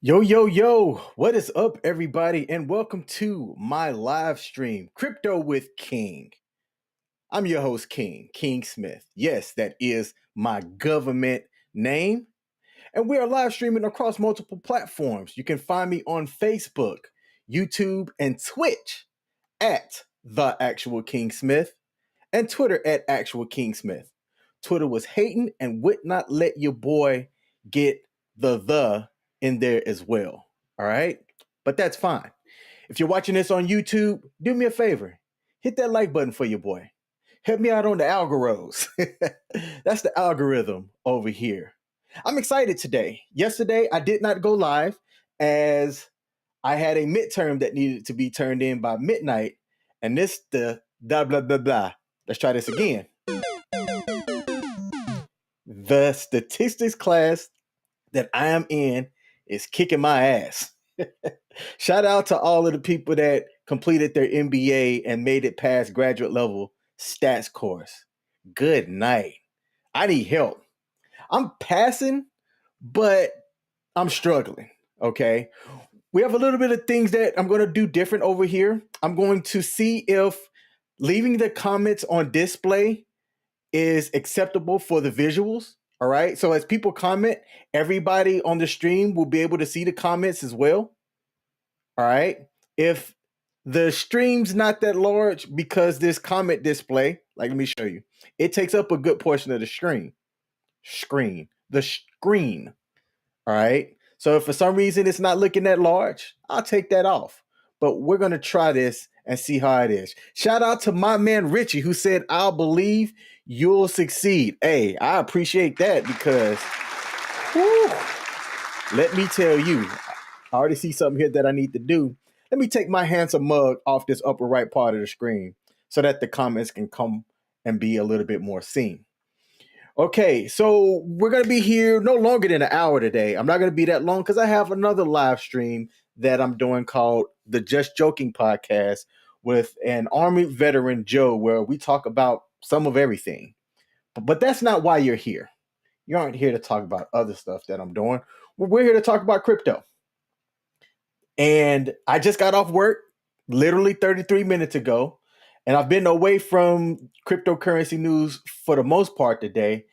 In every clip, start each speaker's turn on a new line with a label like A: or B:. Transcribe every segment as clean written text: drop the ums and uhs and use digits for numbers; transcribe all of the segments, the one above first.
A: Yo, yo, yo, what is up, everybody, and welcome to my live stream, Crypto with King. I'm your host, King Smith. Yes, that is my government name. And we are live streaming across multiple platforms. You can find me on Facebook, YouTube, and Twitch at The Actual King Smith, and Twitter at Actual King Smith. Twitter was hating and would not let your boy get the in there as well. All right. But that's fine. If you're watching this on YouTube, do me a favor. Hit that like button for your boy. Help me out on the algorithms. That's the algorithm over here. I'm excited today. Yesterday, I did not go live as I had a midterm that needed to be turned in by midnight. And this the blah blah blah blah. Let's try this again. The statistics class that I am in is kicking my ass. Shout out to all of the people that completed their MBA and made it past graduate level stats course. Good night. I need help. I'm passing, but I'm struggling. Okay. We have a little bit of things that I'm going to do different over here. I'm going to see if leaving the comments on display is acceptable for the visuals. All right. So as people comment, everybody on the stream will be able to see the comments as well. All right. If the stream's not that large because this comment display, like let me show you, it takes up a good portion of the the screen. All right. So if for some reason it's not looking that large, I'll take that off. But we're going to try this and see how it is. Shout out to my man Richie who said, I'll believe you'll succeed. Hey, I appreciate that because whew, let me tell you, I already see something here that I need to do. Let me take my handsome mug off this upper right part of the screen so that the comments can come and be a little bit more seen. Okay, so we're going to be here no longer than an hour today. I'm not going to be that long because I have another live stream that I'm doing called the Just Joking Podcast with an Army veteran, Joe, where we talk about some of everything. But that's not why you're here. You aren't here to talk about other stuff that I'm doing. We're here to talk about crypto. And I just got off work literally 33 minutes ago. And I've been away from cryptocurrency news for the most part today.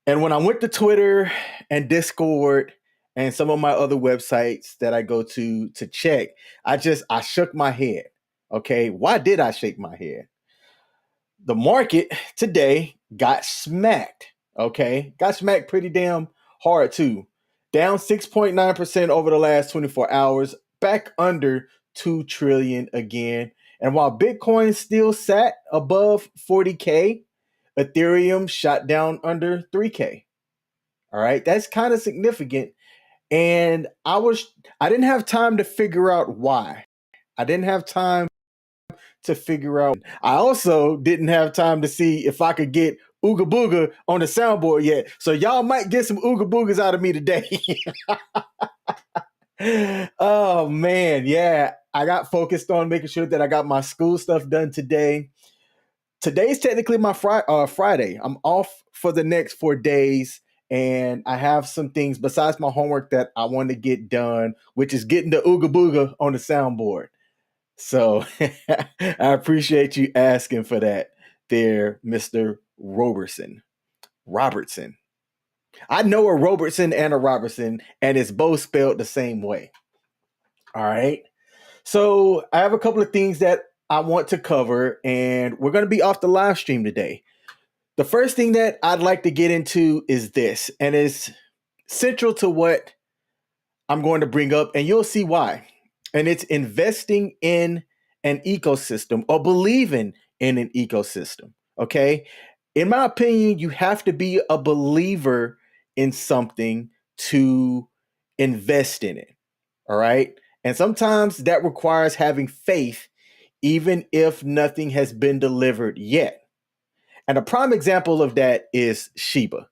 A: And when I went to Twitter and Discord and some of my other websites that I go to check, I shook my head. Okay, why did I shake my head? The market today got smacked. Okay, got smacked pretty damn hard too. Down 6.9% over the last 24 hours, back under 2 trillion again. And while Bitcoin still sat above 40K, Ethereum shot down under 3K. All right, that's kind of significant. And I didn't have time to figure out why. I didn't have time to figure out. I also didn't have time to see if I could get Ooga Booga on the soundboard yet. So y'all might get some Ooga Boogas out of me today. Oh man, yeah. I got focused on making sure that I got my school stuff done today. Today's technically my Friday. I'm off for the next 4 days, and I have some things besides my homework that I want to get done, which is getting the Ooga Booga on the soundboard. So I appreciate you asking for that there, Mr. Robertson. I know a Robertson and a Robertson, and it's both spelled the same way. All right. So I have a couple of things that I want to cover, and we're going to be off the live stream today. The first thing that I'd like to get into is this, and it's central to what I'm going to bring up, and you'll see why. And it's investing in an ecosystem or believing in an ecosystem. Okay. In my opinion, you have to be a believer in something to invest in it. All right. And sometimes that requires having faith, even if nothing has been delivered yet. And a prime example of that is Shiba.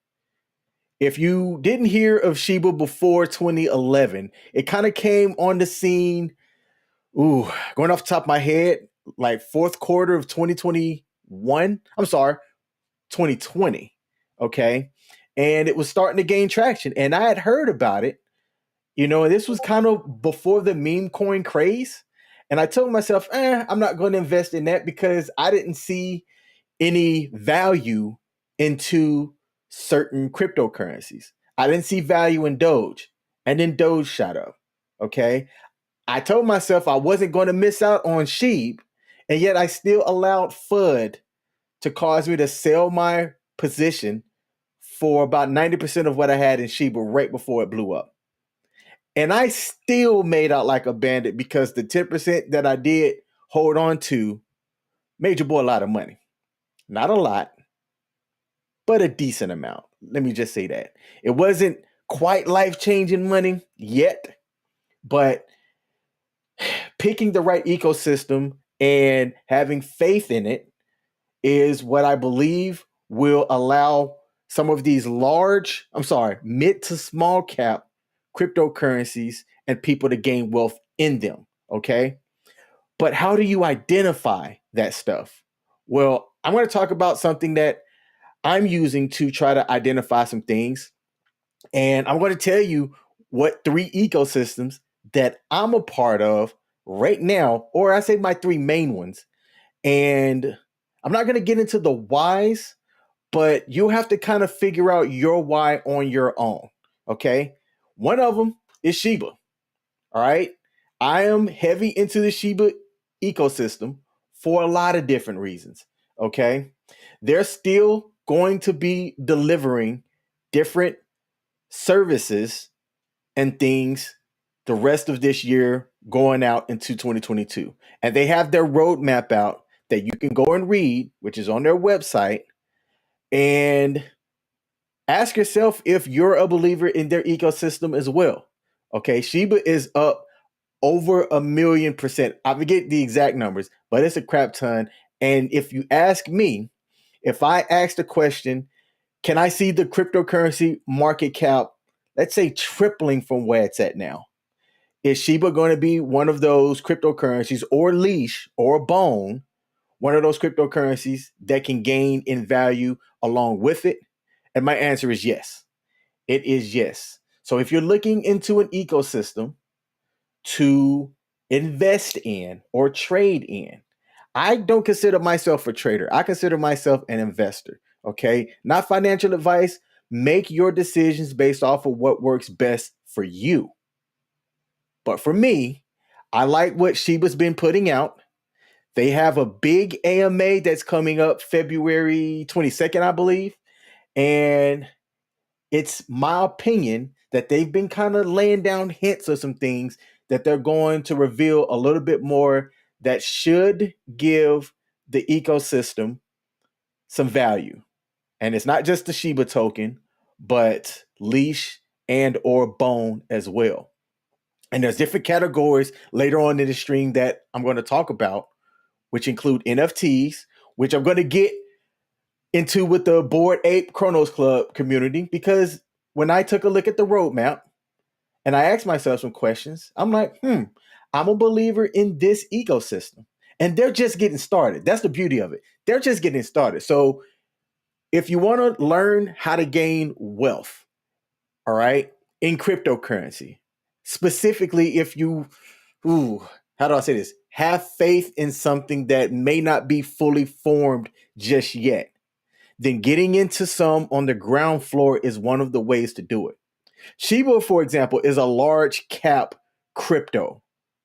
A: If you didn't hear of Shiba before 2011, it kind of came on the scene, going off the top of my head, like fourth quarter of 2021. I'm sorry, 2020. Okay. And it was starting to gain traction. And I had heard about it. And this was kind of before the meme coin craze. And I told myself, I'm not going to invest in that because I didn't see any value into certain cryptocurrencies. I didn't see value in Doge, and then Doge shot up. Okay. I told myself I wasn't going to miss out on sheep, and yet I still allowed FUD to cause me to sell my position for about 90% of what I had in Shiba right before it blew up. And I still made out like a bandit because the 10% that I did hold on to made your boy a lot of money. Not a lot, but a decent amount. Let me just say that. It wasn't quite life-changing money yet, but picking the right ecosystem and having faith in it is what I believe will allow some of these mid to small cap cryptocurrencies and people to gain wealth in them. Okay. But how do you identify that stuff? Well, I'm going to talk about something that I'm using to try to identify some things. And I'm going to tell you what 3 ecosystems that I'm a part of right now, or I say my 3 main ones. And I'm not going to get into the whys, but you'll have to kind of figure out your why on your own. Okay. One of them is Shiba. All right. I am heavy into the Shiba ecosystem for a lot of different reasons. Okay. They're still going to be delivering different services and things the rest of this year going out into 2022. And they have their roadmap out that you can go and read, which is on their website, and ask yourself if you're a believer in their ecosystem as well. Okay, Shiba is up over 1,000,000%. I forget the exact numbers, but it's a crap ton. And if you ask me, if I ask the question, can I see the cryptocurrency market cap, let's say tripling from where it's at now? Is Shiba going to be one of those cryptocurrencies or leash or bone, one of those cryptocurrencies that can gain in value along with it? And my answer is yes. It is yes. So if you're looking into an ecosystem to invest in or trade in, I don't consider myself a trader. I consider myself an investor. Okay. Not financial advice. Make your decisions based off of what works best for you. But for me, I like what Shiba's been putting out. They have a big AMA that's coming up February 22nd, I believe. And it's my opinion that they've been kind of laying down hints of some things that they're going to reveal a little bit more that should give the ecosystem some value. And it's not just the Shiba token, but leash and or bone as well. And there's different categories later on in the stream that I'm going to talk about, which include NFTs, which I'm going to get into with the Bored Ape Chronos Club community, because when I took a look at the roadmap and I asked myself some questions, I'm like, I'm a believer in this ecosystem. And they're just getting started. That's the beauty of it. They're just getting started. So if you want to learn how to gain wealth, all right, in cryptocurrency, specifically if you, how do I say this? Have faith in something that may not be fully formed just yet, then getting into some on the ground floor is one of the ways to do it. Shiba, for example, is a large cap crypto.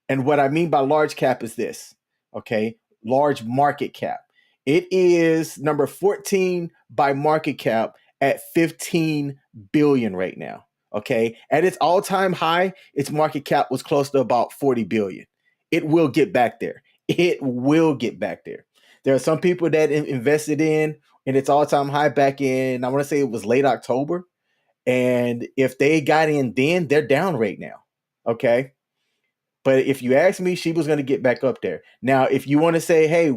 A: And what I mean by large cap is this, okay? Large market cap. It is number 14 by market cap at 15 billion right now, okay? At its all-time high, its market cap was close to about 40 billion. It will get back there. It will get back there. There are some people that invested in its all-time high back in, I want to say it was late October. And if they got in then, they're down right now. Okay. But if you ask me, Shiba's going to get back up there. Now, if you want to say, hey,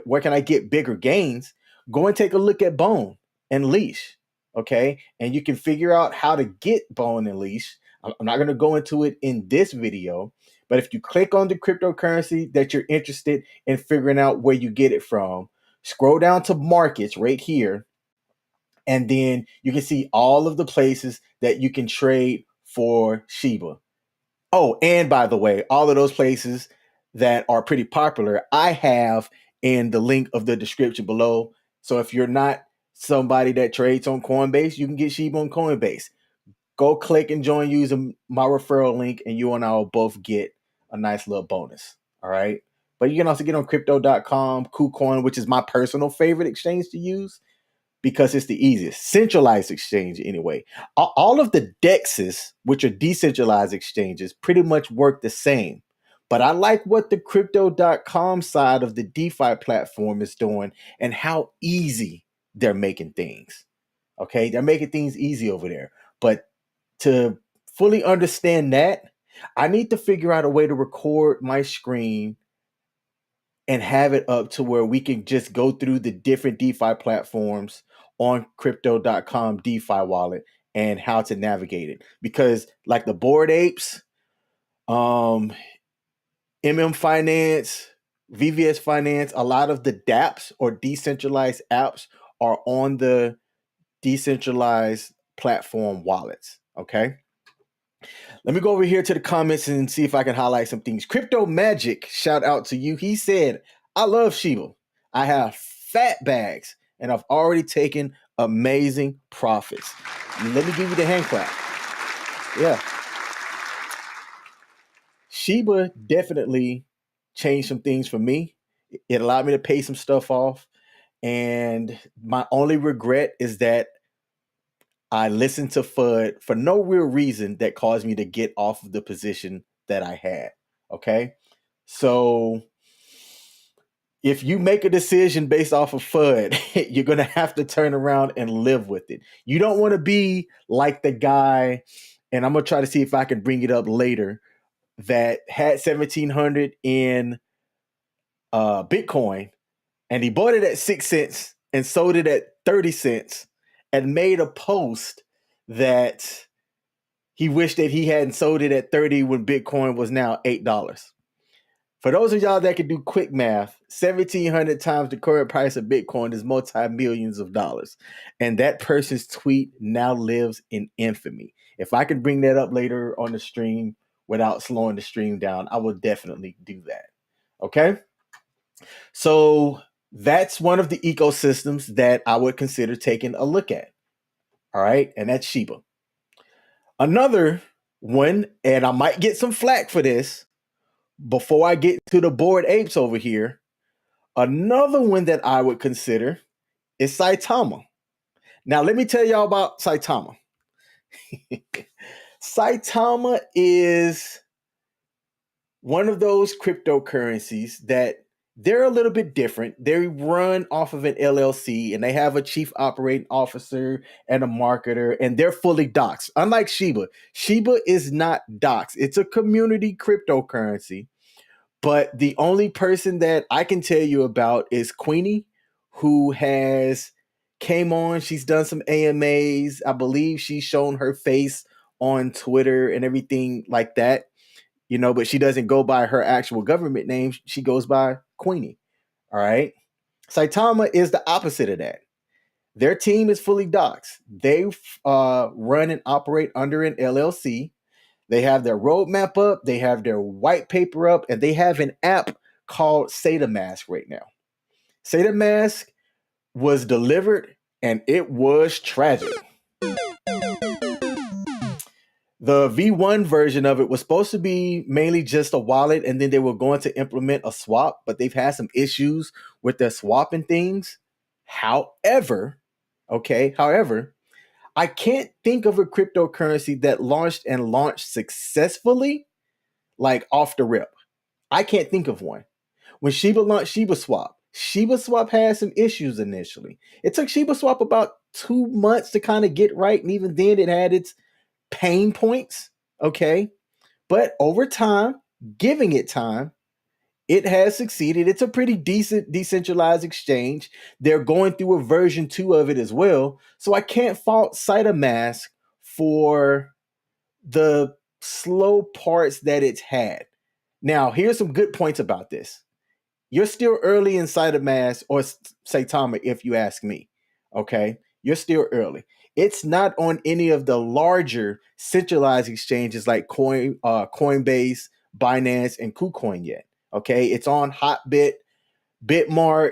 A: where can I get bigger gains? Go and take a look at Bone and Leash. Okay. And you can figure out how to get Bone and Leash. I'm not going to go into it in this video, but if you click on the cryptocurrency that you're interested in figuring out where you get it from, scroll down to markets right here. And then you can see all of the places that you can trade for Shiba. Oh, and by the way, all of those places that are pretty popular, I have in the link of the description below. So if you're not somebody that trades on Coinbase, you can get Shiba on Coinbase. Go click and join using my referral link, and you and I will both get a nice little bonus. All right. But you can also get on crypto.com, KuCoin, which is my personal favorite exchange to use because it's the easiest centralized exchange anyway. All of the dexes, which are decentralized exchanges, pretty much work the same. But I like what the crypto.com side of the DeFi platform is doing and how easy they're making things. Okay, they're making things easy over there. But to fully understand that, I need to figure out a way to record my screen and have it up to where we can just go through the different DeFi platforms on crypto.com DeFi wallet and how to navigate it. Because like the Bored Apes, MM Finance, VVS Finance, a lot of the dApps or decentralized apps are on the decentralized platform wallets. Okay. Let me go over here to the comments and see if I can highlight some things. Crypto Magic, shout out to you. He said, I love Shiba. I have fat bags and I've already taken amazing profits. Let me give you the hand clap. Yeah. Shiba definitely changed some things for me. It allowed me to pay some stuff off. And my only regret is that I listened to FUD for no real reason that caused me to get off of the position that I had. Okay. So if you make a decision based off of FUD, you're going to have to turn around and live with it. You don't want to be like the guy, and I'm going to try to see if I can bring it up later, that had 1,700 in Bitcoin and he bought it at 6 cents and sold it at 30 cents and made a post that he wished that he hadn't sold it at 30 when Bitcoin was now $8. For those of y'all that can do quick math, 1,700 times the current price of Bitcoin is multi-millions of dollars. And that person's tweet now lives in infamy. If I can bring that up later on the stream without slowing the stream down, I will definitely do that. Okay? So that's one of the ecosystems that I would consider taking a look at. All right? And that's Shiba. Another one, and I might get some flack for this before I get to the Bored Apes over here. Another one that I would consider is Saitama. Now, let me tell y'all about Saitama. Saitama is one of those cryptocurrencies that they're a little bit different. They run off of an LLC and they have a chief operating officer and a marketer, and they're fully doxxed. Unlike Shiba, Shiba is not doxxed. It's a community cryptocurrency. But the only person that I can tell you about is Queenie, who has came on. She's done some AMAs. I believe she's shown her face on Twitter and everything like that. You know, but she doesn't go by her actual government name. She goes by Queenie. All right. Saitama is the opposite of that. Their team is fully doxxed. They run and operate under an LLC. They have their roadmap up, they have their white paper up, and they have an app called Saitama right now. Saitama was delivered, and it was tragic. The V1 version of it was supposed to be mainly just a wallet, and then they were going to implement a swap, but they've had some issues with their swapping things. However, I can't think of a cryptocurrency that launched successfully, like off the rip. I can't think of one. When Shiba launched Shiba Swap had some issues initially. It took Shiba Swap about 2 months to kind of get right, and even then it had its pain points. Okay. But over time, giving it time, it has succeeded. It's a pretty decent decentralized exchange. They're going through a version 2 of it as well. So I can't fault Saitama for the slow parts that it's had. Now, here's some good points about this. You're still early in Saitama or Saitama, if you ask me. Okay. You're still early. It's not on any of the larger centralized exchanges like Coinbase, Binance, and KuCoin yet. Okay, it's on Hotbit, Bitmart.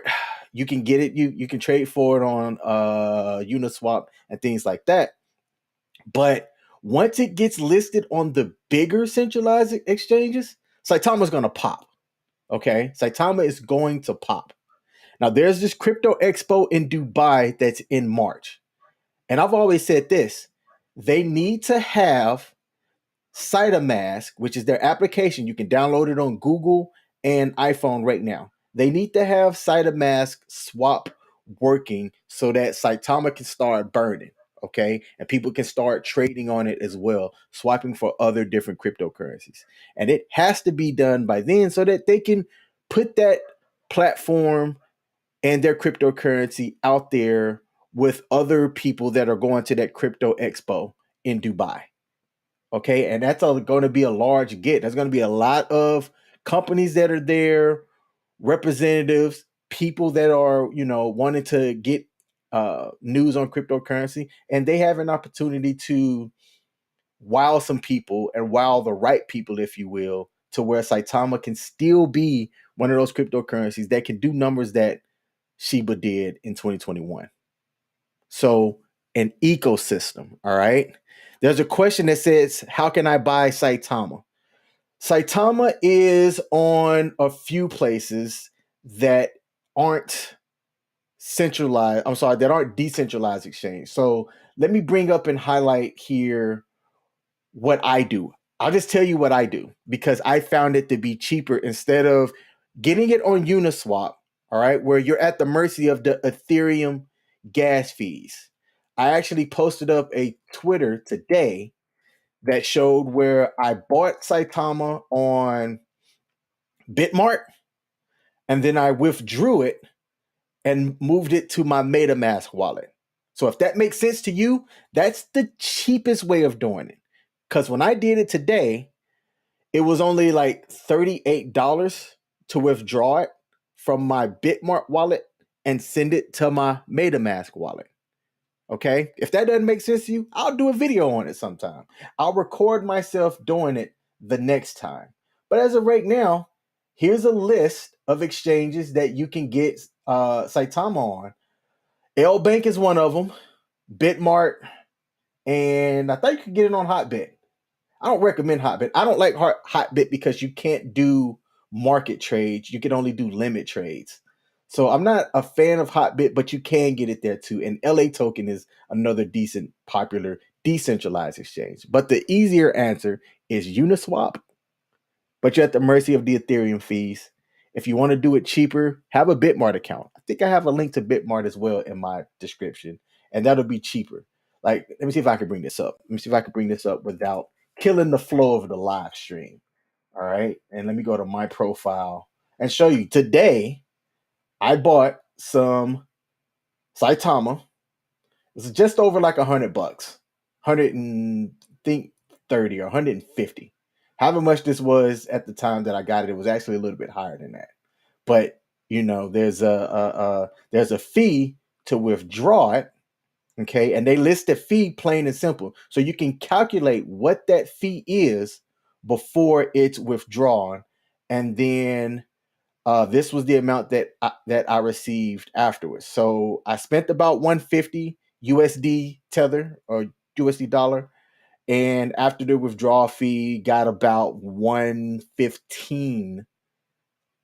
A: You can get it. You can trade for it on Uniswap and things like that. But once it gets listed on the bigger centralized exchanges, Saitama's going to pop. Okay, Saitama is going to pop. Now, there's this crypto expo in Dubai that's in March. And I've always said this, they need to have Saitama, which is their application. You can download it on Google and iPhone right now. They need to have Saitama swap working so that Saitama can start burning. Okay. And people can start trading on it as well, swapping for other different cryptocurrencies. And it has to be done by then so that they can put that platform and their cryptocurrency out there with other people that are going to that crypto expo in Dubai. Okay. And that's going to be a large get. There's going to be a lot of companies that are there, representatives, people that are, wanting to get news on cryptocurrency. And they have an opportunity to wow some people and wow the right people, if you will, to where Saitama can still be one of those cryptocurrencies that can do numbers that Shiba did in 2021. So, an ecosystem, all right? There's a question that says, how can I buy Saitama? Saitama is on a few places that aren't that aren't decentralized exchange. So, let me bring up and highlight here what I do. I'll just tell you what I do because I found it to be cheaper instead of getting it on Uniswap, all right, where you're at the mercy of the Ethereum gas fees. I actually posted up a Twitter today that showed where I bought Saitama on Bitmart and then I withdrew it and moved it to my MetaMask wallet. So if that makes sense to you, that's the cheapest way of doing it. Because when I did it today, it was only like $38 to withdraw it from my Bitmart wallet and send it to my MetaMask wallet. Okay. If that doesn't make sense to you, I'll do a video on it sometime. I'll record myself doing it the next time. But as of right now, here's a list of exchanges that you can get Saitama on. L Bank is one of them, Bitmart, and I think you can get it on Hotbit. I don't recommend Hotbit. I don't like Hotbit because you can't do market trades. You can only do limit trades. So I'm not a fan of Hotbit, but you can get it there too. And LA Token is another decent, popular, decentralized exchange. But the easier answer is Uniswap, but you're at the mercy of the Ethereum fees. If you want to do it cheaper, have a Bitmart account. I think I have a link to Bitmart as well in my description, and that'll be cheaper. Like, let me see if I can bring this up. Let me see if I can bring this up without killing the flow of the live stream. All right. And let me go to my profile and show you. Today, I bought some Saitama. It's just over like $100, 100 and think 30 or 150. However much this was at the time that I got it, it was actually a little bit higher than that. But there's a fee to withdraw it. Okay, and they list the fee plain and simple, so you can calculate what that fee is before it's withdrawn, and then this was the amount that I received afterwards. So I spent about 150 USD tether or USD dollar, and after the withdrawal fee, got about 115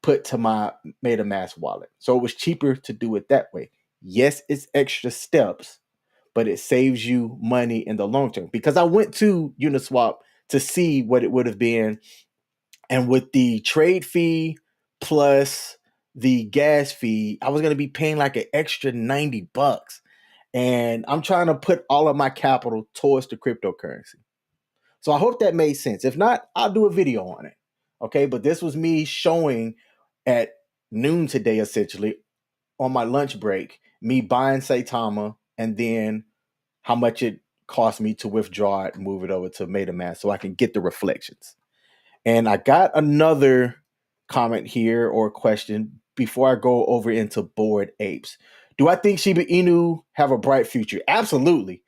A: put to my MetaMask wallet. So it was cheaper to do it that way. Yes, it's extra steps, but it saves you money in the long term. Because I went to Uniswap to see what it would have been, and with the trade fee plus the gas fee, I was going to be paying like an extra $90. And I'm trying to put all of my capital towards the cryptocurrency. So I hope that made sense. If not, I'll do a video on it. Okay, but this was me showing at noon today, essentially, on my lunch break, me buying Saitama and then how much it cost me to withdraw it and move it over to MetaMask so I can get the reflections. And I got another comment here or question before I go over into Bored Apes. Do I think Shiba Inu have a bright future? Absolutely.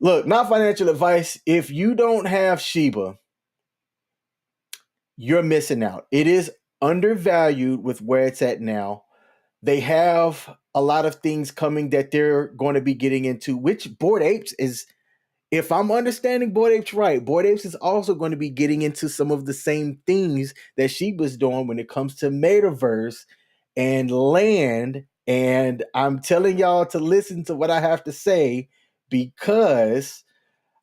A: Look, not financial advice. If you don't have Shiba, you're missing out. It is undervalued with where it's at now. They have a lot of things coming that they're going to be getting into, which Bored Apes is, if I'm understanding Bored Apes right, Bored Apes is also going to be getting into some of the same things that Shiba's doing when it comes to metaverse and land. And I'm telling y'all to listen to what I have to say because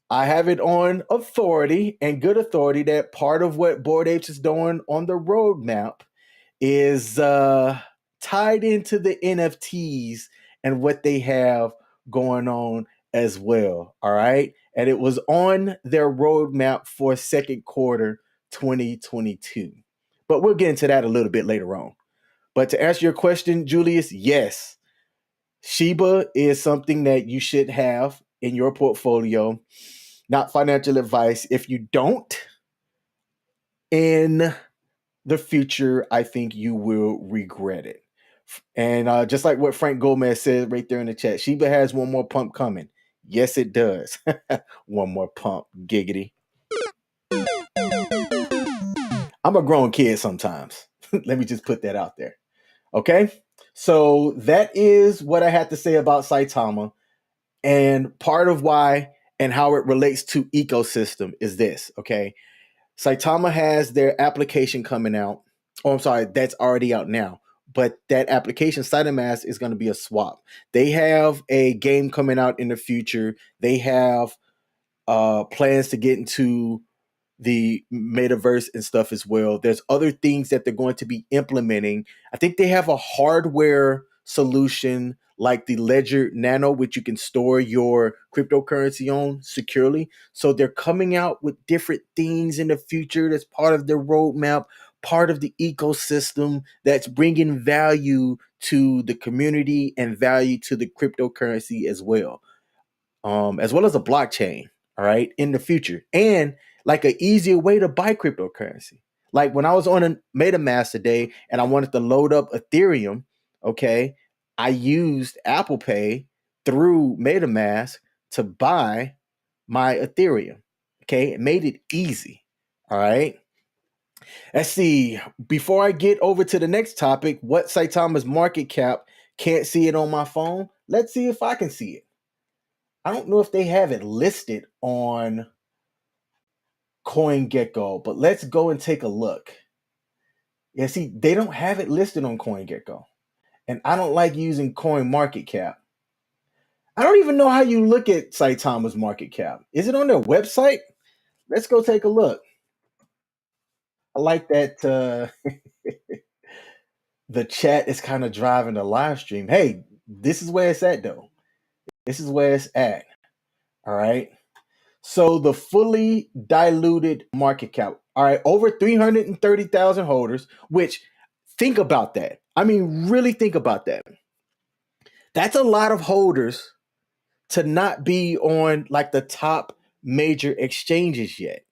A: I have it on authority and good authority that part of what Bored Apes is doing on the roadmap is tied into the NFTs and what they have going on as well. All right. And it was on their roadmap for second quarter 2022. But we'll get into that a little bit later on. But to answer your question, Julius, yes, Shiba is something that you should have in your portfolio. Not financial advice. If you don't, in the future, I think you will regret it. And just like what Frank Gomez said right there in the chat, Shiba has one more pump coming. Yes, it does. One more pump. Giggity. I'm a grown kid sometimes. Let me just put that out there. Okay. So that is what I had to say about Saitama. And part of why and how it relates to ecosystem is this. Okay. Saitama has their application coming out. Oh, I'm sorry, that's already out now. But that application, Saitama, is going to be a swap. They have a game coming out in the future. They have plans to get into the metaverse and stuff as well. There's other things that they're going to be implementing. I think they have a hardware solution like the Ledger Nano, which you can store your cryptocurrency on securely. So they're coming out with different things in the future that's part of their roadmap, part of the ecosystem that's bringing value to the community and value to the cryptocurrency as well as a blockchain, all right, in the future. And like an easier way to buy cryptocurrency. Like when I was on a MetaMask today and I wanted to load up Ethereum, okay, I used Apple Pay through MetaMask to buy my Ethereum. Okay, it made it easy. All right. Let's see. Before I get over to the next topic, what Saitama's market cap? Can't see it on my phone. Let's see if I can see it. I don't know if they have it listed on CoinGecko, but let's go and take a look. Yeah, see, they don't have it listed on CoinGecko. And I don't like using Coin Market Cap. I don't even know how you look at Saitama's market cap. Is it on their website? Let's go take a look. I like that the chat is kind of driving the live stream. Hey, this is where it's at, though. This is where it's at. All right. So the fully diluted market cap, all right, over 330,000 holders, which think about that. I mean, really think about that. That's a lot of holders to not be on like the top major exchanges yet.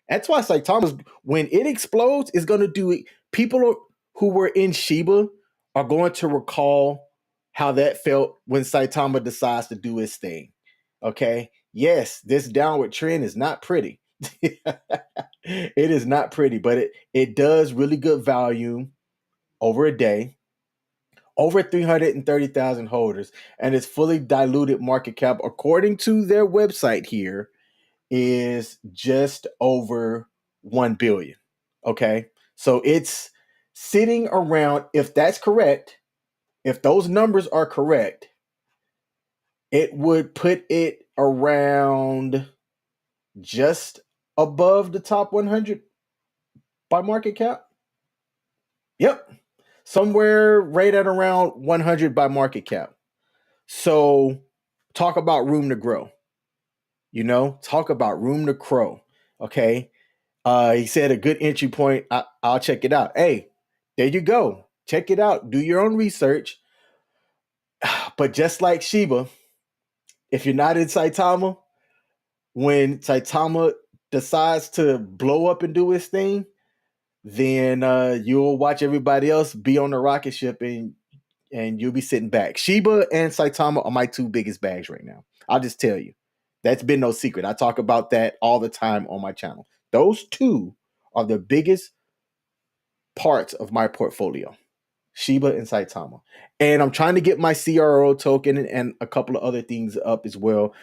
A: That's why Saitama's, when it explodes, is going to do it. People who were in Shiba are going to recall how that felt when Saitama decides to do his thing. Okay. Yes, this downward trend is not pretty. It is not pretty, but it does really good value over a day. Over 330,000 holders, and its fully diluted market cap, according to their website here, is just over 1 billion. Okay. So it's sitting around, if that's correct, if those numbers are correct, it would put it around just above the top 100 by market cap. Yep. Somewhere right at around 100 by market cap. So talk about room to grow. Talk about room to grow. Okay. He said a good entry point. I'll check it out. Hey, there you go. Check it out. Do your own research. But just like Shiba, if you're not in Saitama, when Saitama decides to blow up and do his thing, then you'll watch everybody else be on the rocket ship and you'll be sitting back. Shiba and Saitama are my two biggest bags right now. I'll just tell you. That's been no secret. I talk about that all the time on my channel. Those two are the biggest parts of my portfolio, Shiba and Saitama. And I'm trying to get my CRO token and a couple of other things up as well.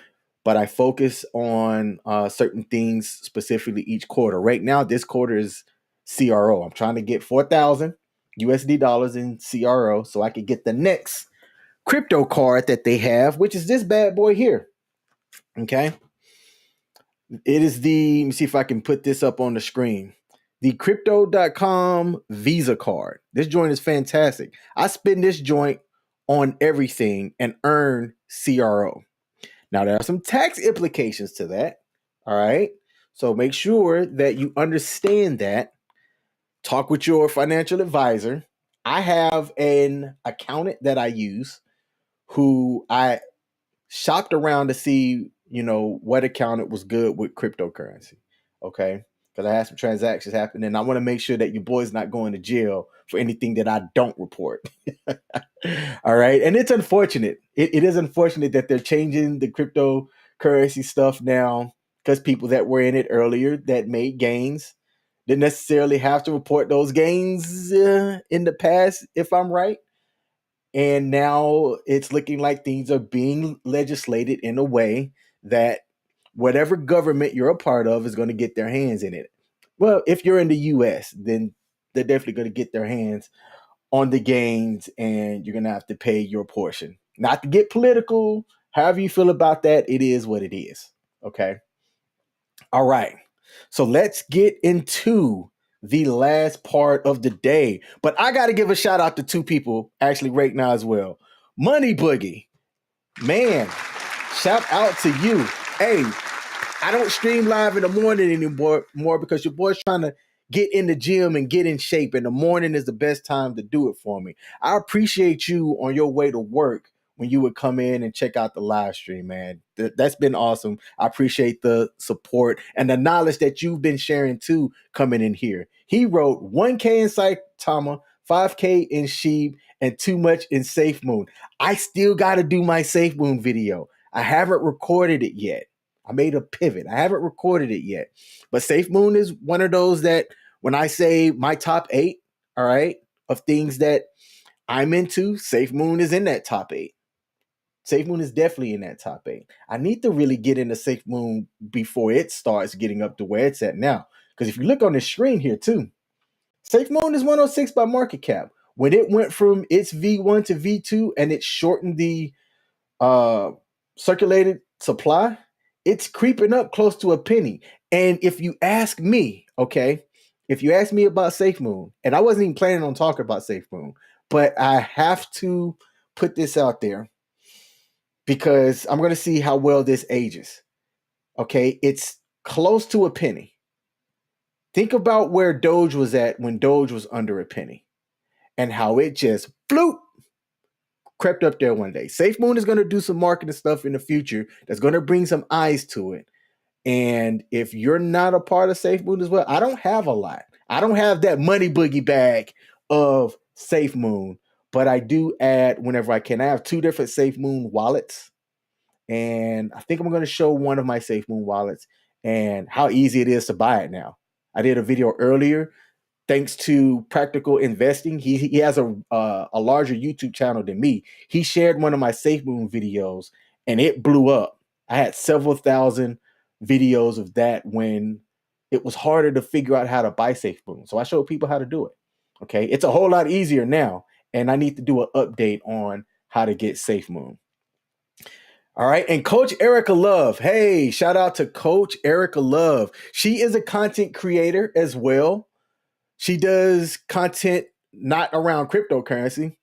A: But I focus on certain things specifically each quarter. Right now, this quarter is CRO. I'm trying to get 4,000 USD dollars in CRO so I can get the next crypto card that they have, which is this bad boy here. Okay. It is let me see if I can put this up on the screen. The crypto.com Visa card. This joint is fantastic. I spend this joint on everything and earn CRO. Now, there are some tax implications to that. All right. So make sure that you understand that. Talk with your financial advisor. I have an accountant that I use who I shopped around to see, what accountant was good with cryptocurrency. Okay. Because I had some transactions happen and I want to make sure that your boy's not going to jail for anything that I don't report. All right. And it's unfortunate. It is unfortunate that they're changing the cryptocurrency stuff now because people that were in it earlier that made gains didn't necessarily have to report those gains in the past, if I'm right. And now it's looking like things are being legislated in a way that whatever government you're a part of is going to get their hands in it. Well, if you're in the US, then they're definitely going to get their hands on the gains and you're going to have to pay your portion. Not to get political, however you feel about that, it is what it is. Okay. All right. So let's get into the last part of the day. But I got to give a shout out to two people actually right now as well. Money Boogie. Man, shout out to you. Hey, I don't stream live in the morning anymore because your boy's trying to get in the gym and get in shape. And the morning is the best time to do it for me. I appreciate you on your way to work when you would come in and check out the live stream, man. That's been awesome. I appreciate the support and the knowledge that you've been sharing too coming in here. He wrote 1K in Saitama, 5K in Sheep, and too much in Safe Moon. I still got to do my Safe Moon video. I haven't recorded it yet. I made a pivot. I haven't recorded it yet. But Safe Moon is one of those that when I say my top 8, all right, of things that I'm into, Safe Moon is in that top 8. Safe Moon is definitely in that top 8. I need to really get into Safe Moon before it starts getting up to where it's at now. Because if you look on the screen here too, Safe Moon is 106 by market cap. When it went from its V1 to V2 and it shortened the circulated supply, it's creeping up close to a penny. And if you ask me, okay, if you ask me about Safe Moon, and I wasn't even planning on talking about Safe Moon, but I have to put this out there because I'm going to see how well this ages. Okay, it's close to a penny. Think about where Doge was at when Doge was under a penny and how it just floop crept up there one day. Safe Moon is going to do some marketing stuff in the future that's going to bring some eyes to it. And if you're not a part of Safe Moon as well, I don't have a lot. I don't have that money boogie bag of Safe Moon, but I do add whenever I can. I have 2 different Safe Moon wallets. And I think I'm going to show one of my Safe Moon wallets and how easy it is to buy it now. I did a video earlier. Thanks to Practical Investing, he has a larger YouTube channel than me. He shared one of my Safe Moon videos, and it blew up. I had several thousand videos of that when it was harder to figure out how to buy Safe Moon. So I showed people how to do it. Okay, it's a whole lot easier now, and I need to do an update on how to get Safe Moon. All right. And Coach Erica Love. Hey, shout out to Coach Erica Love. She is a content creator as well. She does content not around cryptocurrency,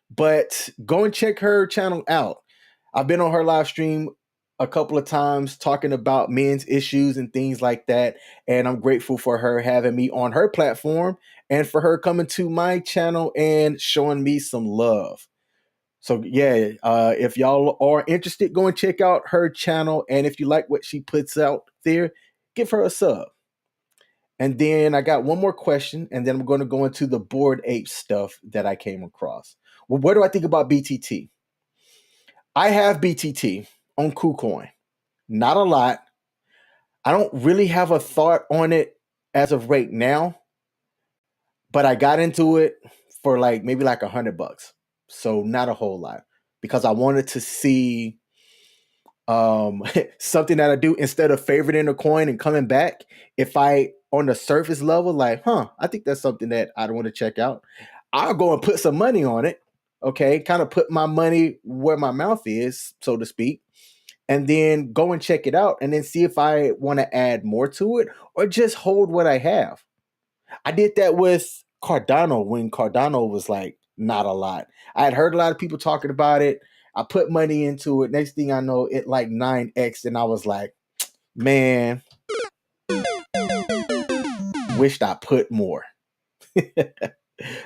A: but go and check her channel out. I've been on her live stream a couple of times talking about men's issues and things like that. And I'm grateful for her having me on her platform and for her coming to my channel and showing me some love. So yeah, if y'all are interested, go and check out her channel. And if you like what she puts out there, give her a sub. And then I got one more question, and then I'm going to go into the Bored Ape stuff that I came across. Well, what do I think about BTT? I have BTT on KuCoin. not a lot. I don't really have a thought on it as of right now, but I got into it for like maybe like $100. So not a whole lot because I wanted to see something that I do instead of favoriting a coin and coming back. If I on the surface level, like, I think that's something that I want to check out. I'll go and put some money on it. Okay, kind of put my money where my mouth is, so to speak, and then go and check it out and then see if I want to add more to it or just hold what I have. I did that with Cardano when Cardano was like not a lot. I had heard a lot of people talking about it. I put money into it. Next thing I know, it like 9x, and I was like, man, wished I put more.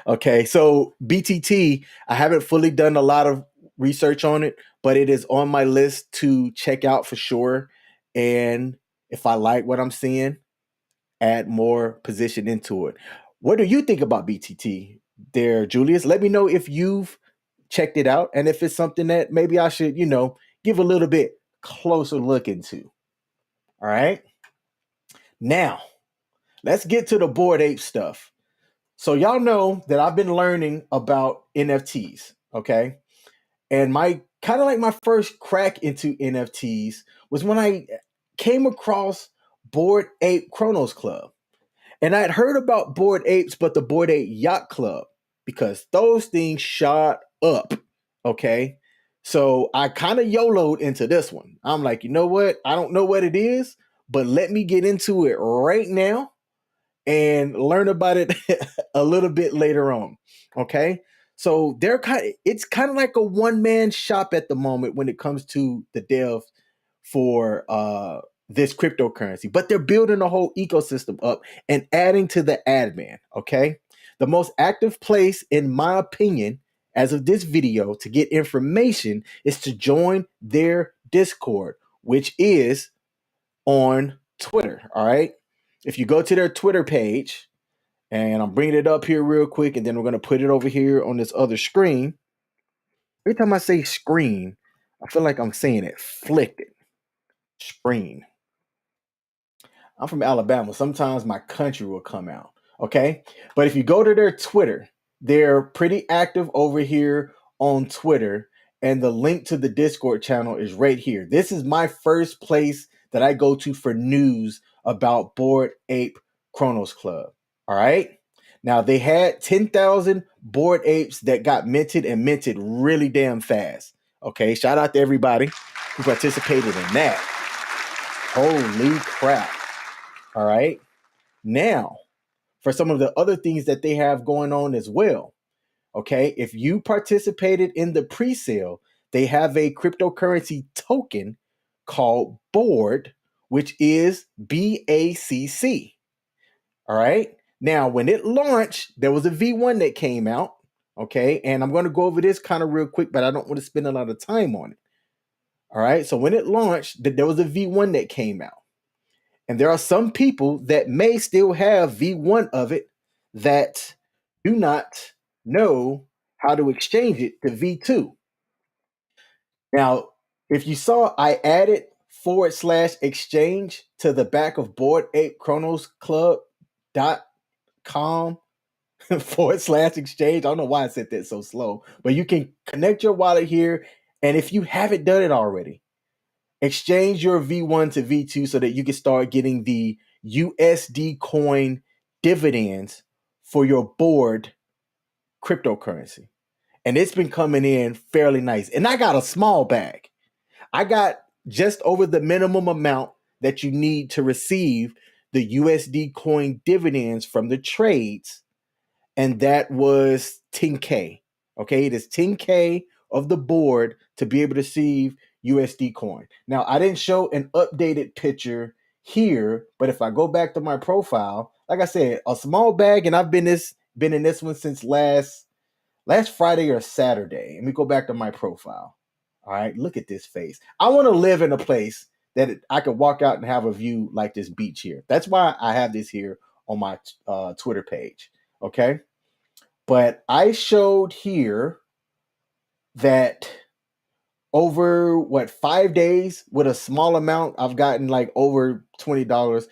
A: Okay, so BTT, I haven't fully done a lot of research on it, but it is on my list to check out for sure. And if I like what I'm seeing, add more position into it. What do you think about BTT there, Julius? Let me know if you've checked it out and if it's something that maybe I should, give a little bit closer look into. All right. Now, let's get to the Bored Ape stuff. So, y'all know that I've been learning about NFTs. Okay. And my kind of like my first crack into NFTs was when I came across Bored Ape Chronos Club. And I had heard about Bored Apes, but the Bored Ape Yacht Club, because those things shot up. Okay. So I kind of YOLO'd into this one. I'm like, you know what? I don't know what it is, but let me get into it right now and learn about it a little bit later on. Okay. So it's kind of like a one-man shop at the moment when it comes to the dev for this cryptocurrency, but they're building a whole ecosystem up and adding to the admin. Okay. The most active place, in my opinion, as of this video to get information is to join their Discord, which is on Twitter. All right. If you go to their Twitter page, and I'm bringing it up here real quick, and then we're going to put it over here on this other screen. Every time I say screen, I feel like I'm saying it flicked it. Screen. I'm from Alabama. Sometimes my country will come out. Okay. But if you go to their Twitter, they're pretty active over here on Twitter. And the link to the Discord channel is right here. This is my first place that I go to for news about Bored Ape Chronos Club. All right. Now they had 10,000 Bored Apes that got minted and minted really damn fast. Okay. Shout out to everybody who participated in that. Holy crap. All right. Now, for some of the other things that they have going on as well. Okay. If you participated in the pre sale, they have a cryptocurrency token called Bored, which is BACC. All right. Now, when it launched, there was a V1 that came out. Okay. And I'm going to go over this kind of real quick, but I don't want to spend a lot of time on it. All right. So when it launched, there was a V1 that came out. And there are some people that may still have V1 of it that do not know how to exchange it to V2. Now, if you saw, I added /exchange to the back of Bored Ape Chronos Club.com /exchange. I don't know why I said that so slow, but you can connect your wallet here. And if you haven't done it already, exchange your V1 to V2 so that you can start getting the USD coin dividends for your Bored cryptocurrency. And it's been coming in fairly nice. And I got a small bag. I got just over the minimum amount that you need to receive the USD coin dividends from the trades. And that was 10K. Okay, it is 10K of the Bored to be able to receive USD coin. Now, I didn't show an updated picture here, but if I go back to my profile, like I said, a small bag, and I've been in this one since last Friday or Saturday. Let me go back to my profile. All right, look at this face. I want to live in a place that I could walk out and have a view like this beach here. That's why I have this here on my Twitter page. Okay. But I showed here that over what 5 days with a small amount, I've gotten like over $20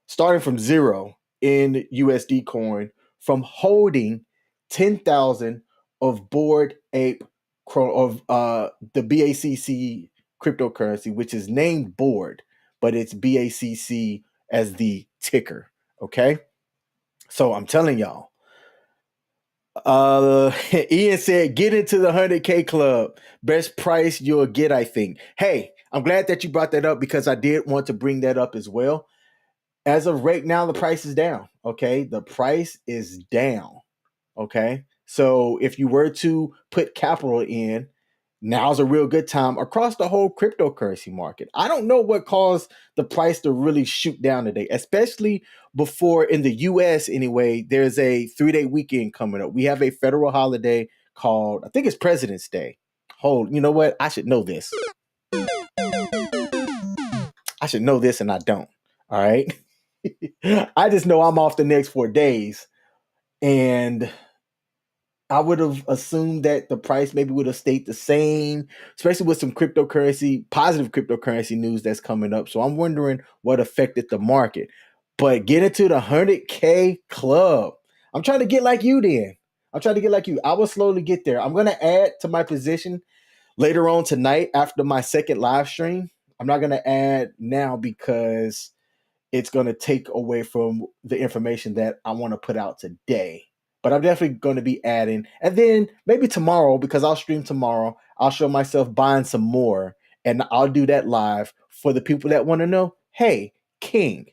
A: starting from zero in USD coin from holding 10,000 of Bored Ape of the BACC cryptocurrency, which is named Bored, but it's BACC as the ticker. Okay, so I'm telling y'all. Ian said, "Get into the 100K club. Best price you'll get, I think." Hey, I'm glad that you brought that up because I did want to bring that up as well. As of right now, the price is down. Okay, the price is down. Okay, so if you were to put capital in, now's a real good time across the whole cryptocurrency market. I don't know what caused the price to really shoot down today, especially before in the US anyway, there's a 3-day weekend coming up. We have a federal holiday called, I think it's President's Day. Hold, you know what? I should know this. I should know this and I don't. All right. I just know I'm off the next 4 days. And I would have assumed that the price maybe would have stayed the same, especially with some cryptocurrency, positive cryptocurrency news that's coming up. So I'm wondering what affected the market. But get into the 100K club. I'm trying to get like you then. I'm trying to get like you. I will slowly get there. I'm going to add to my position later on tonight after my second live stream. I'm not going to add now because it's going to take away from the information that I want to put out today. But I'm definitely going to be adding. And then maybe tomorrow, because I'll stream tomorrow, I'll show myself buying some more. And I'll do that live for the people that want to know, hey, King,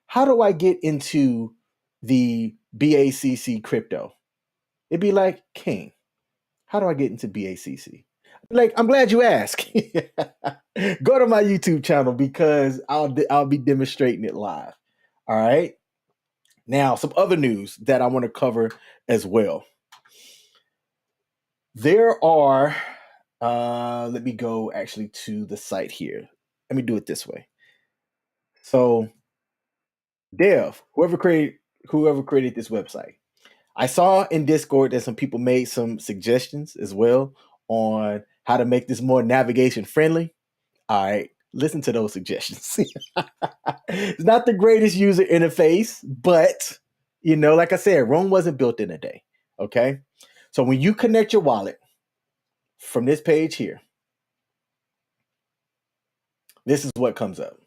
A: how do I get into the BACC crypto? It'd be like, King, how do I get into BACC? Like, I'm glad you asked. Go to my YouTube channel because I'll be demonstrating it live. All right. Now, some other news that I want to cover as well. There are, let me go actually to the site here. Let me do it this way. So, Dev, whoever created this website, I saw in Discord that some people made some suggestions as well on how to make this more navigation friendly. All right, listen to those suggestions. It's not the greatest user interface, but like I said, Rome wasn't built in a day. Okay, so when you connect your wallet from this page here, this is what comes up.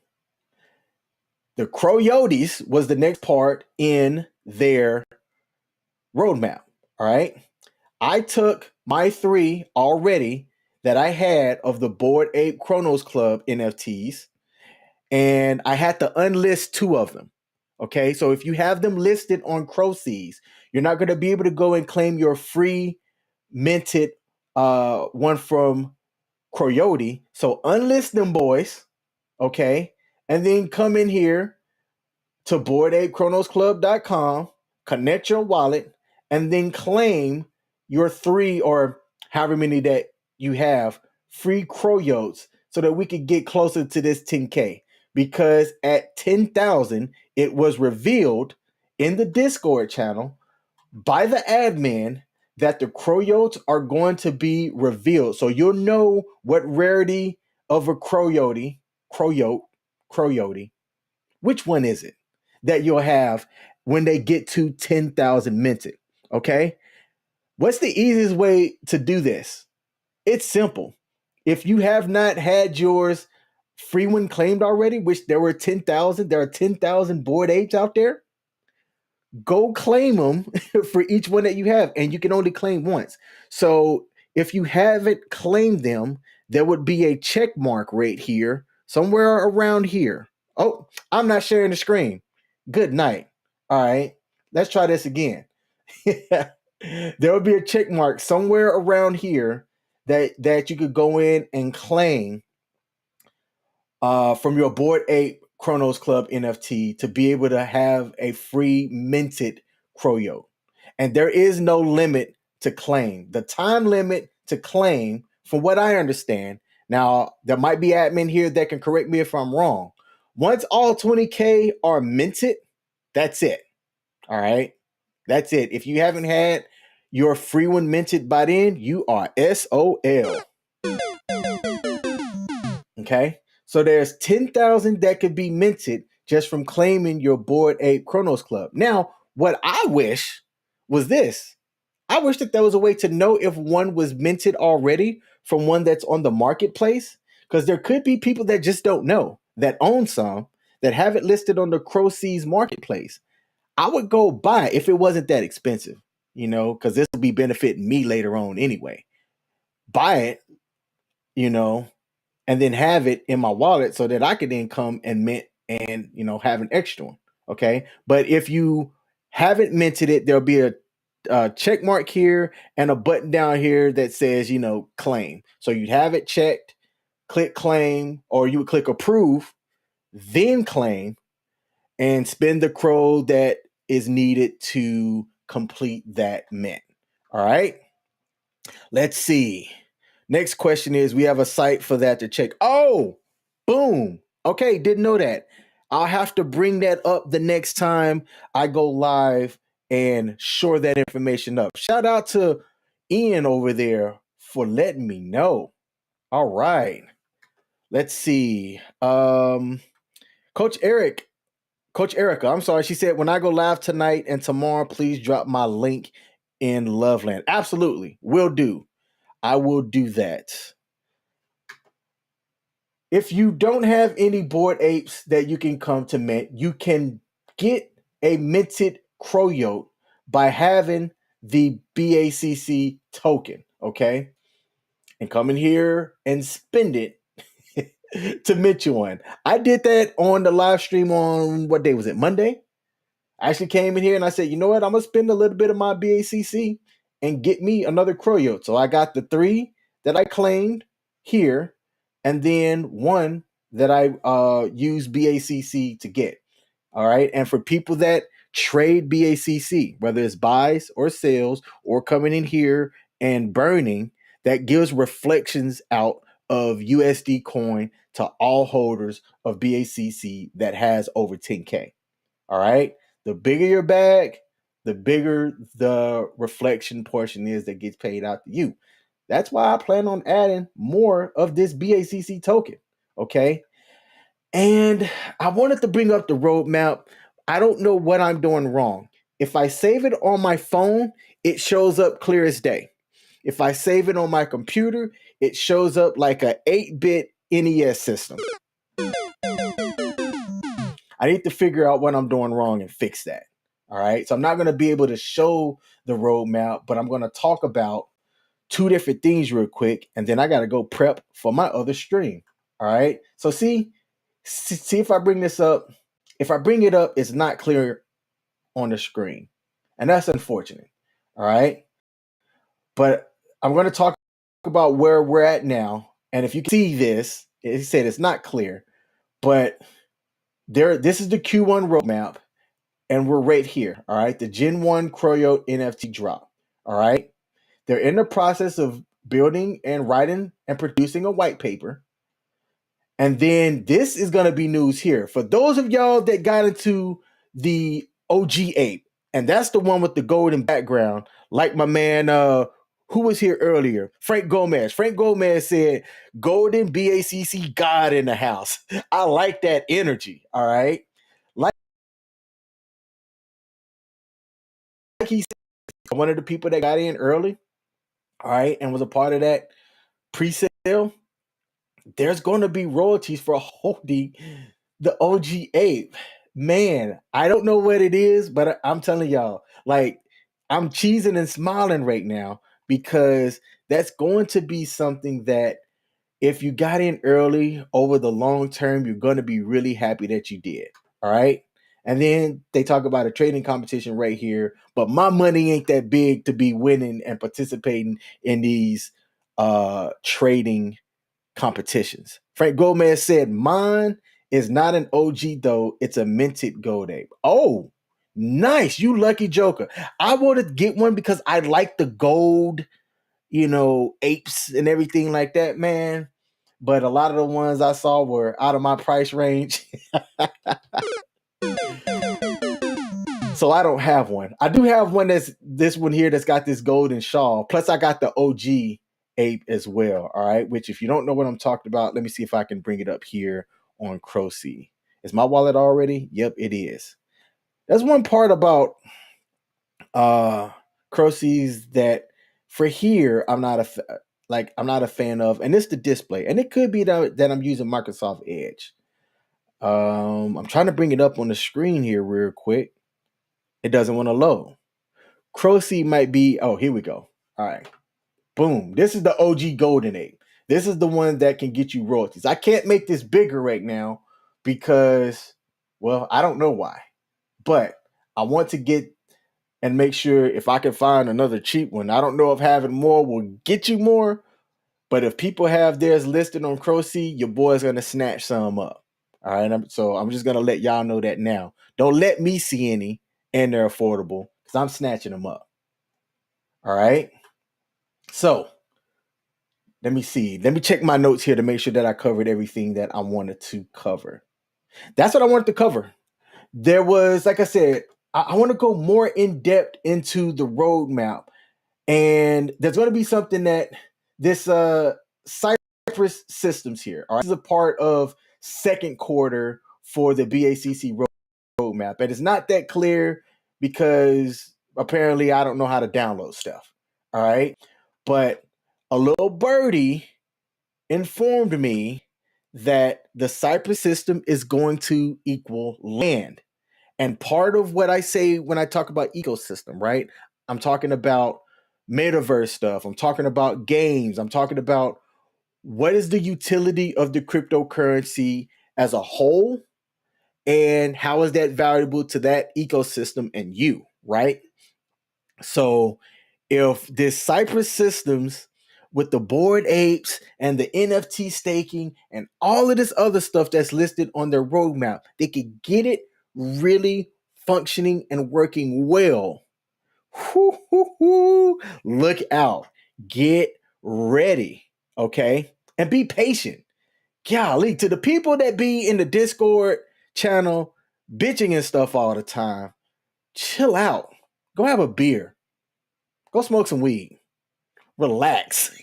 A: The Coyotes was the next part in their roadmap. All right, I took my 3 already that I had of the Bored Ape Chronos Club NFTs, and I had to unlist 2 of them. Okay, so if you have them listed on Crosees, you're not going to be able to go and claim your free minted one from Coyote. So unlist them, boys. Okay, and then come in here to boardapechronosclub.com, connect your wallet, and then claim your 3 or however many that you have free Coyotes so that we could get closer to this 10K. Because at 10,000, it was revealed in the Discord channel by the admin that the Coyotes are going to be revealed. So you'll know what rarity of a Coyote, which one is it that you'll have when they get to 10,000 minted. Okay. What's the easiest way to do this? It's simple. If you have not had yours free one claimed already, which there are 10,000 Bored Apes out there, go claim them for each one that you have, and you can only claim once. So if you haven't claimed them, there would be a check mark right here, somewhere around here. Oh, I'm not sharing the screen. Good night. All right, let's try this again. There will be a check mark somewhere around here that you could go in and claim from your Bored Ape Chronos Club NFT to be able to have a free minted Croyo. And there is no limit to claim. The time limit to claim, from what I understand, now there might be admin here that can correct me if I'm wrong. Once all 20K are minted, that's it. All right. That's it. If you haven't had your free one minted by then, you are SOL. Okay. So there's 10,000 that could be minted just from claiming your Bored Ape Chronos Club. Now, what I wish was this. I wish that there was a way to know if one was minted already from one that's on the marketplace, because there could be people that just don't know, that own some, that have it listed on the Crow Seas marketplace. I would go buy it if it wasn't that expensive, because this will be benefiting me later on anyway. Buy it, you know, and then have it in my wallet so that I could then come and mint and have an extra one. Okay. But if you haven't minted it, there'll be a check mark here and a button down here that says, claim. So you'd have it checked, click claim, or you would click approve, then claim, and spend the crow that is needed to complete that mint. All right. Let's see. Next question is, we have a site for that to check. Oh, boom. Okay, didn't know that. I'll have to bring that up the next time I go live and shore that information up. Shout out to Ian over there for letting me know. All right. Let's see. Coach Erica, I'm sorry. She said, when I go live tonight and tomorrow, please drop my link in Loveland. Absolutely. Will do. I will do that. If you don't have any Bored Apes that you can come to mint, you can get a minted Croyote by having the BACC token, okay? And come in here and spend it to mint you one. I did that on the live stream on, what day was it? Monday? I actually came in here and I said, you know what? I'm going to spend a little bit of my BACC and get me another Croyote. So I got the 3 that I claimed here, and then 1 that I used BACC to get. All right. And for people that trade BACC, whether it's buys or sales or coming in here and burning, that gives reflections out of USD coin to all holders of BACC that has over 10K. All right. The bigger your bag, the bigger the reflection portion is that gets paid out to you. That's why I plan on adding more of this BACC token. Okay. And I wanted to bring up the roadmap. I don't know what I'm doing wrong. If I save it on my phone, it shows up clear as day. If I save it on my computer, it shows up like a 8-bit NES system. I need to figure out what I'm doing wrong and fix that. All right. So I'm not going to be able to show the roadmap, but I'm going to talk about 2 different things real quick. And then I got to go prep for my other stream. All right. So see if I bring this up. If I bring it up, it's not clear on the screen. And that's unfortunate. All right. But I'm going to talk about where we're at now. And if you can see this, it said it's not clear, but this is the Q1 roadmap, and we're right here. All right. The Gen 1 Croyote NFT drop. All right. They're in the process of building and writing and producing a white paper. And then this is going to be news here. For those of y'all that got into the OG ape, and that's the one with the golden background, like my man, who was here earlier, Frank Gomez. Frank Gomez said, golden BACC God in the house. I like that energy. All right. Like he said, one of the people that got in early, all right, and was a part of that pre-sale, there's going to be royalties for holding the OG ape. Man, I don't know what it is, but I'm telling y'all, like, I'm cheesing and smiling right now, because that's going to be something that if you got in early over the long term, you're going to be really happy that you did. All right. And then they talk about a trading competition right here, but my money ain't that big to be winning and participating in these trading competitions. Frank Gomez said, mine is not an OG though. It's a minted gold ape. Oh, nice. You lucky joker. I want to get one because I like the gold, apes and everything like that, man. But a lot of the ones I saw were out of my price range. So I don't have one. I do have one that's this one here that's got this golden shawl. Plus I got the OG Ape as well. All right. Which, if you don't know what I'm talking about, let me see if I can bring it up here on Crocy. Is my wallet already? Yep, it is. That's one part about Crocy's that for here I'm not a fan of, and it's the display. And it could be that I'm using Microsoft Edge. I'm trying to bring it up on the screen here real quick. It doesn't want to load. Crocy might be. Oh, here we go. All right. Boom. This is the OG Golden Ape. This is the one that can get you royalties. I can't make this bigger right now because, well, I don't know why. But I want to get and make sure if I can find another cheap one. I don't know if having more will get you more, but if people have theirs listed on Crocy, your boy's going to snatch some up. All right. So I'm just going to let y'all know that now. Don't let me see any and they're affordable because I'm snatching them up. All right. So let me see. Let me check my notes here to make sure that I covered everything that I wanted to cover. That's what I wanted to cover. There was, like I said, I want to go more in depth into the roadmap. And there's going to be something that this Cypress systems here. All right. This is a part of second quarter for the BACC roadmap. And it's not that clear because apparently I don't know how to download stuff. All right. But a little birdie informed me that the Cypress system is going to equal land. And part of what I say when I talk about ecosystem, right? I'm talking about metaverse stuff. I'm talking about games. I'm talking about what is the utility of the cryptocurrency as a whole and how is that valuable to that ecosystem and you, right? So if this Cypress systems with the Bored Apes and the NFT staking and all of this other stuff that's listed on their roadmap, they could get it really functioning and working well. Look out. Get ready. Okay. And be patient. Golly, to the people that be in the Discord channel bitching and stuff all the time, chill out. Go have a beer. Go smoke some weed. Relax.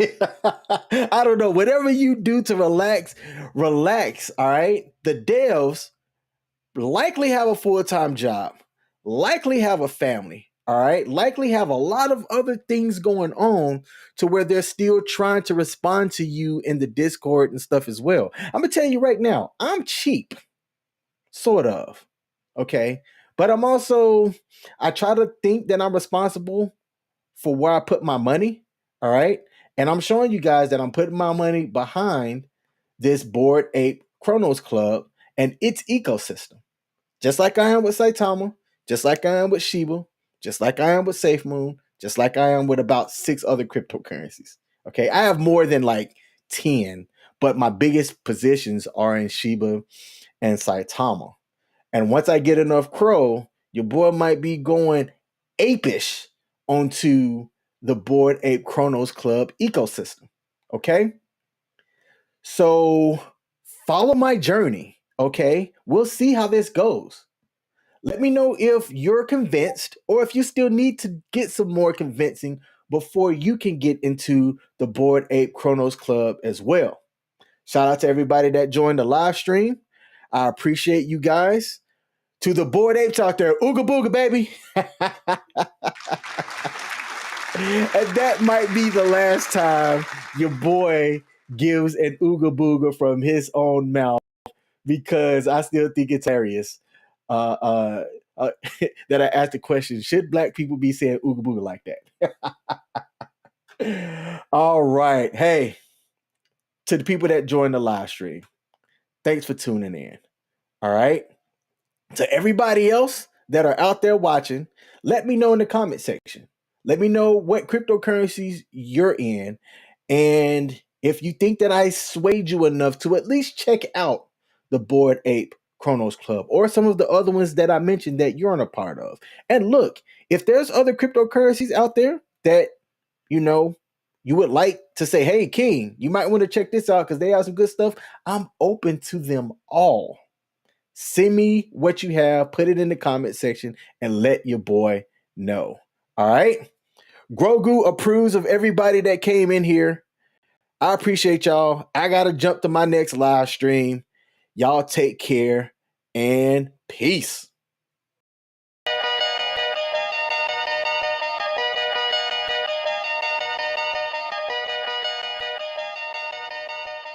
A: I don't know. Whatever you do to relax, relax. All right. The devs likely have a full-time job, likely have a family. All right. Likely have a lot of other things going on to where they're still trying to respond to you in the Discord and stuff as well. I'm going to tell you right now, I'm cheap, sort of. Okay. But I try to think that I'm responsible for where I put my money. All right. And I'm showing you guys that I'm putting my money behind this Bored Ape Chronos Club and its ecosystem. Just like I am with Saitama, just like I am with Shiba, just like I am with SafeMoon, just like I am with about 6 other cryptocurrencies. Okay. I have more than like 10, but my biggest positions are in Shiba and Saitama. And once I get enough crow, your boy might be going apish onto the Bored Ape Chronos Club ecosystem. Okay? So follow my journey. Okay? We'll see how this goes. Let me know if you're convinced or if you still need to get some more convincing before you can get into the Bored Ape Chronos Club as well. Shout out to everybody that joined the live stream. I appreciate you guys. To the Bored Apes out there, ooga booga, baby. And that might be the last time your boy gives an ooga booga from his own mouth because I still think it's hilarious that I asked the question, should black people be saying ooga booga like that? All right. Hey, to the people that joined the live stream, thanks for tuning in. All right. To everybody else that are out there watching, let me know in the comment section. Let me know what cryptocurrencies you're in. And if you think that I swayed you enough to at least check out the Bored Ape Chronos Club or some of the other ones that I mentioned that you're on a part of. And look, if there's other cryptocurrencies out there that, you would like to say, hey, King, you might want to check this out because they have some good stuff. I'm open to them all. Send me what you have, put it in the comment section, and let your boy know. All right? Grogu approves of everybody that came in here. I appreciate y'all. I got to jump to my next live stream. Y'all take care and peace.